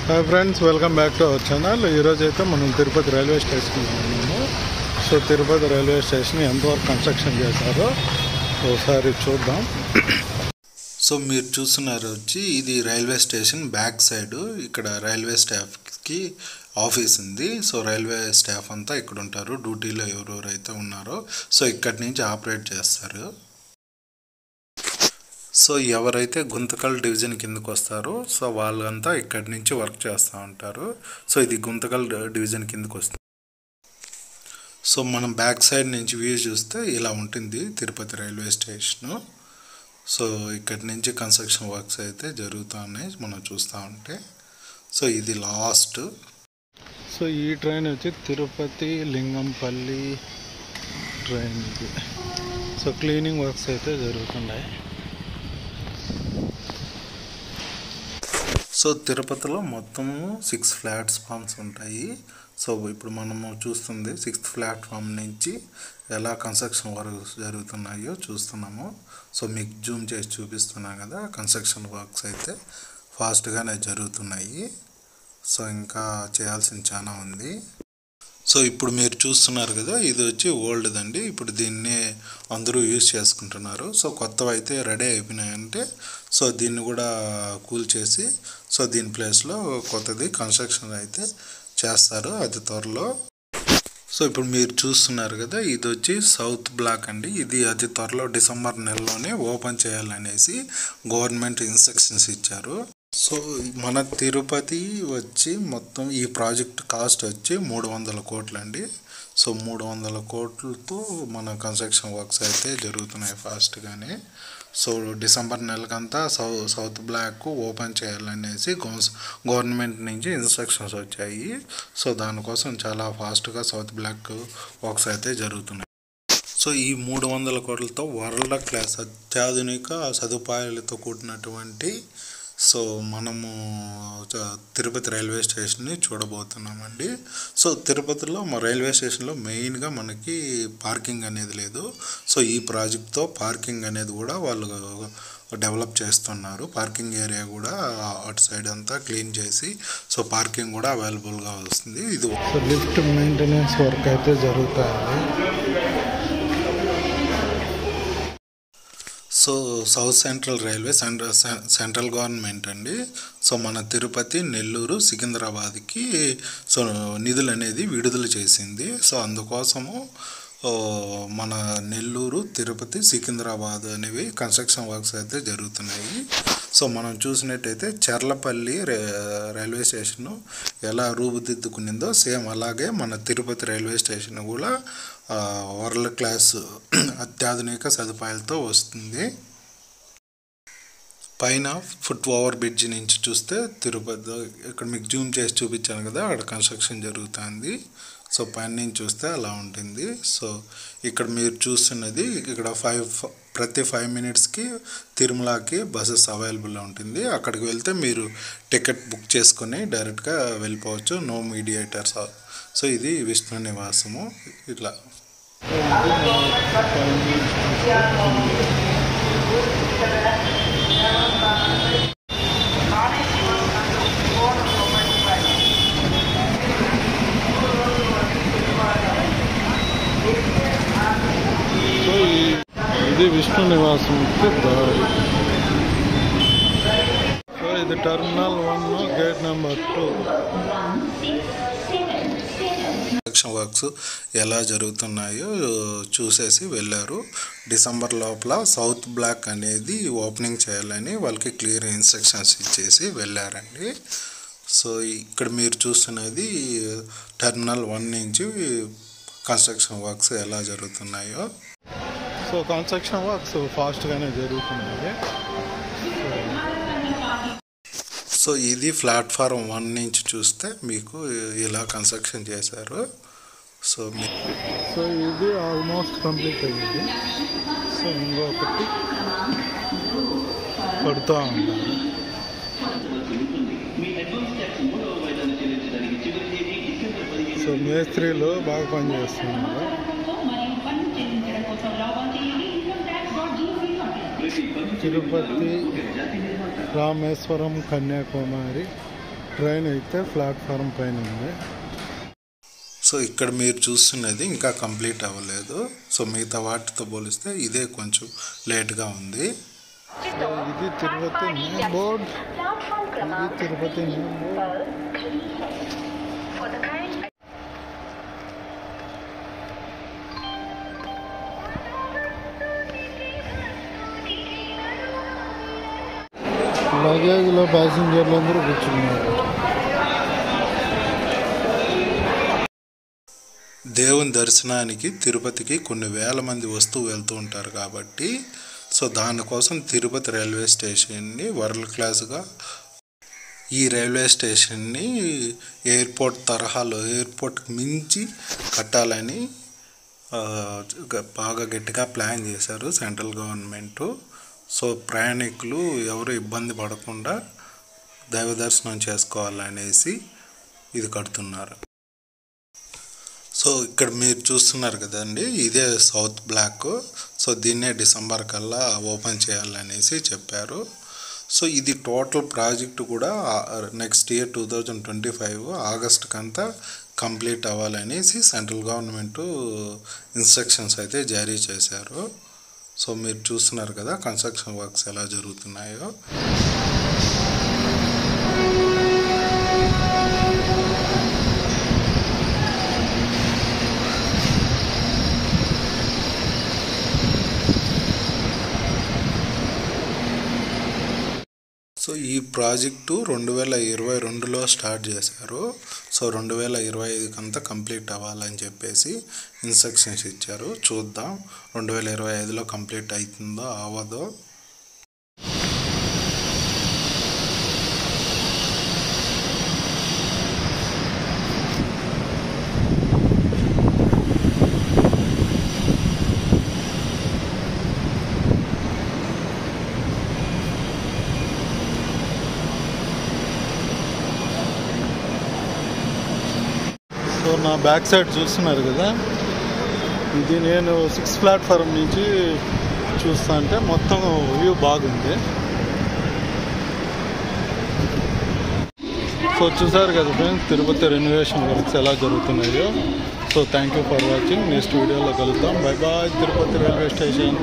Hi friends, welcome back to our channel. ఈరోజు అయితే మనం తిరుపతి రైల్వే స్టేషన్లో ఉన్నాము. సో తిరుపతి రైల్వే స్టేషన్ ఎంతవరకు కన్స్ట్రక్షన్ చేశారో ఒకసారి చూద్దాం. సో మీరు చూస్తున్నారు ఇది రైల్వే స్టేషన్ బ్యాక్ సైడ్. ఇక్కడ రైల్వే స్టాఫ్కి ఆఫీస్ ఉంది. సో రైల్వే స్టాఫ్ అంతా ఇక్కడ ఉంటారు. డ్యూటీలో ఎవరెవరైతే ఉన్నారో సో ఇక్కడి నుంచి ఆపరేట్ చేస్తారు. సో ఎవరైతే గుంతకల్ డివిజన్ కిందకు వస్తారో సో వాళ్ళంతా ఇక్కడి నుంచి వర్క్ చేస్తూ ఉంటారు. సో ఇది గుంతకల్ డివిజన్ కిందకు వస్తుంది. సో మనం బ్యాక్ సైడ్ నుంచి వ్యూ చూస్తే ఇలా ఉంటుంది తిరుపతి రైల్వే స్టేషను. సో ఇక్కడి నుంచి కన్స్ట్రక్షన్ వర్క్స్ అయితే జరుగుతున్నాయి మనం చూస్తూ ఉంటే. సో ఇది లాస్ట్. సో ఈ ట్రైన్ వచ్చి తిరుపతి లింగంపల్లి ట్రైన్ ఇది. సో క్లీనింగ్ వర్క్స్ అయితే జరుగుతున్నాయి. సో తిరుపతిలో మొత్తము 6 ప్లాట్ఫామ్స్ ఉంటాయి. సో ఇప్పుడు మనము చూస్తుంది 6th ప్లాట్ఫామ్ నుంచి ఎలా కన్స్ట్రక్షన్ వర్క్స్ జరుగుతున్నాయో చూస్తున్నాము. సో మీకు జూమ్ చేసి చూపిస్తున్నాను కదా. కన్స్ట్రక్షన్ వర్క్స్ అయితే ఫాస్ట్గానే జరుగుతున్నాయి. సో ఇంకా చేయాల్సింది చాలా ఉంది. సో ఇప్పుడు మీరు చూస్తున్నారు కదా, ఇది వచ్చి ఓల్డ్ అండి. ఇప్పుడు దీన్ని అందరూ యూజ్ చేసుకుంటున్నారు. సో కొత్తవి అయితే రెడీ అయిపోయినాయంటే సో దీన్ని కూడా కూల్ చేసి సో దీని ప్లేస్లో కొత్తది కన్స్ట్రక్షన్ అయితే చేస్తారు అతి త్వరలో. సో ఇప్పుడు మీరు చూస్తున్నారు కదా, ఇది వచ్చి సౌత్ బ్లాక్ అండి. ఇది అతి త్వరలో డిసెంబర్ నెలలోనే ఓపెన్ చేయాలనేసి గవర్నమెంట్ ఇన్స్ట్రక్షన్స్ ఇచ్చారు. సో మన తిరుపతి వచ్చి మొత్తం ఈ ప్రాజెక్ట్ కాస్ట్ వచ్చి 300 కోట్లు అండి. సో 300 కోట్లతో మన కన్స్ట్రక్షన్ వర్క్స్ అయితే జరుగుతున్నాయి ఫాస్ట్గానే. సో డిసెంబర్ నెలకంతా సౌత్ బ్లాక్ ఓపెన్ చేయాలనేసి గవర్నమెంట్ నుంచి ఇన్స్ట్రక్షన్స్ వచ్చాయి. సో దానికోసం చాలా ఫాస్ట్గా సౌత్ బ్లాక్ వర్క్స్ అయితే జరుగుతున్నాయి. సో ఈ 300 కోట్లతో వరల్డ్ క్లాస్ అత్యాధునిక సదుపాయాలతో కూడినటువంటి సో మనము తిరుపతి రైల్వే స్టేషన్ని చూడబోతున్నామండి. సో తిరుపతిలో మా రైల్వే స్టేషన్లో మెయిన్గా మనకి పార్కింగ్ అనేది లేదు. సో ఈ ప్రాజెక్ట్తో పార్కింగ్ అనేది కూడా వాళ్ళు డెవలప్ చేస్తున్నారు. పార్కింగ్ ఏరియా కూడా అటు సైడ్ అంతా క్లీన్ చేసి సో పార్కింగ్ కూడా అవైలబుల్గా వస్తుంది. ఇది లిఫ్ట్ మెయింటెనెన్స్ వర్క్ అయితే జరుగుతుంది. So south central railway central government అండి. సో మన తిరుపతి, నెల్లూరు, సికింద్రాబాద్కి సో నిధులు అనేది విడుదల చేసింది. సో అందుకోసము మన నెల్లూరు, తిరుపతి, సికింద్రాబాద్ అనేవి కన్స్ట్రక్షన్ వర్క్స్ అయితే జరుగుతున్నాయి. సో మనం చూసినట్టయితే చర్లపల్లి రైల్వే స్టేషను ఎలా రూపుదిద్దుకునిందో సేమ్ అలాగే మన తిరుపతి రైల్వే స్టేషన్ కూడా వరల్డ్ క్లాస్ అత్యాధునిక సదుపాయాలతో వస్తుంది. పైన ఫుట్ ఓవర్ బ్రిడ్జ్ నుంచి చూస్తే తిరుపతి ఇక్కడ మీకు జూమ్ చేసి చూపించాను కదా, అక్కడ కన్స్ట్రక్షన్ జరుగుతుంది. సో పైన నుంచి చూస్తే అలా ఉంటుంది. సో ఇక్కడ మీరు చూస్తున్నది ఇక్కడ ప్రతి 5 మినిట్స్కి తిరుమలకి బస్సెస్ అవైలబుల్లో ఉంటుంది. అక్కడికి వెళ్తే మీరు టికెట్ బుక్ చేసుకొని డైరెక్ట్గా వెళ్ళిపోవచ్చు, నో మీడియేటర్స్. సో ఇది విష్ణు నివాసము. ఇట్లా ఇది విష్ణు నివాసం దారి. సో ఇది terminal 1 gate number 2. Construction works ఎలా జరుగుతున్నాయో చూసేసి వెళ్ళారు. డిసెంబర్ లోపల సౌత్ బ్లాక్ అనేది ఓపెనింగ్ చేయాలని వాళ్ళకి క్లియర్ ఇన్స్ట్రక్షన్స్ ఇచ్చేసి వెళ్ళారండి. సో ఇక్కడ మీరు చూస్తున్నది టర్మినల్ 1 నుంచి కన్స్ట్రక్షన్ వర్క్స్ ఎలా జరుగుతున్నాయో. సో కన్స్ట్రక్షన్ వర్క్స్ ఫాస్ట్గానే జరుగుతున్నాయి. సో ఇది ప్లాట్ఫారం 1 నుంచి చూస్తే మీకు ఇలా కన్స్ట్రక్షన్ చేశారు. సో ఇది ఆల్మోస్ట్ కంప్లీట్ అయ్యింది. సో ఇంకొకటి పడుతూ ఉంటారు. సో మేస్త్రీలు బాగా పనిచేస్తున్నారు. తిరుపతి, రామేశ్వరం, కన్యాకుమారి ట్రైన్ అయితే ప్లాట్ఫారం పైన ఉంది. సో ఇక్కడ మీరు చూస్తున్నది ఇంకా కంప్లీట్ అవ్వలేదు. సో మిగతా వాటితో పోలిస్తే ఇదే కొంచెం లేట్గా ఉంది. ఇది తిరుపతి నేమ్ బోర్డ్. ఇది తిరుపతి నేమ్ బోర్డ్. లగేజ్లో ప్యాసింజర్లు అందరూ కూర్చున్నారు. దేవుని దర్శనానికి తిరుపతికి కొన్ని వేల మంది వస్తూ వెళ్తూ ఉంటారు కాబట్టి సో దానికోసం తిరుపతి రైల్వే స్టేషన్ని వరల్డ్ క్లాస్గా ఈ రైల్వే స్టేషన్ని ఎయిర్పోర్ట్ తరహాలో ఎయిర్పోర్ట్కి మించి కట్టాలని బాగా గట్టిగా ప్లాన్ చేశారు సెంట్రల్ గవర్నమెంటు. సో ప్రయాణికులు ఎవరు ఇబ్బంది పడకుండా దైవ దర్శనం చేసుకోవాలనేసి ఇది కడుతున్నారు. సో ఇక్కడ మీరు చూస్తున్నారు కదండి, ఇదే సౌత్ బ్లాక్. సో దీన్నే డిసెంబర్ కల్లా ఓపెన్ చేయాలనేసి చెప్పారు. సో ఇది టోటల్ ప్రాజెక్ట్ కూడా నెక్స్ట్ ఇయర్ 2025 ఆగస్టుకి అంతా కంప్లీట్ అవ్వాలనేసి సెంట్రల్ గవర్నమెంటు ఇన్స్ట్రక్షన్స్ అయితే జారీ చేశారు. సో మీరు చూస్తున్నారు కదా కన్స్ట్రక్షన్ వర్క్స్ ఎలా జరుగుతున్నాయో. సో ఈ ప్రాజెక్టు 2022లో స్టార్ట్ చేశారు. సో 2025 అంతా కంప్లీట్ అవ్వాలని చెప్పేసి ఇన్స్ట్రక్షన్స్ ఇచ్చారు. చూద్దాం 2025లో కంప్లీట్ అవుతుందో అవ్వదో. సో నా బ్యాక్ సైడ్ చూస్తున్నారు కదా, ఇది నేను 6th ప్లాట్ఫారం నుంచి చూస్తా అంటే మొత్తం వ్యూ బాగుంది. సో చూసారు కదా ఫ్రెండ్స్ తిరుపతి రెనోవేషన్ వర్క్స్ ఎలా జరుగుతున్నాయో. So thank you for watching. Next వీడియోలో కలుద్దాం. Bye bye. Tirupati railway station.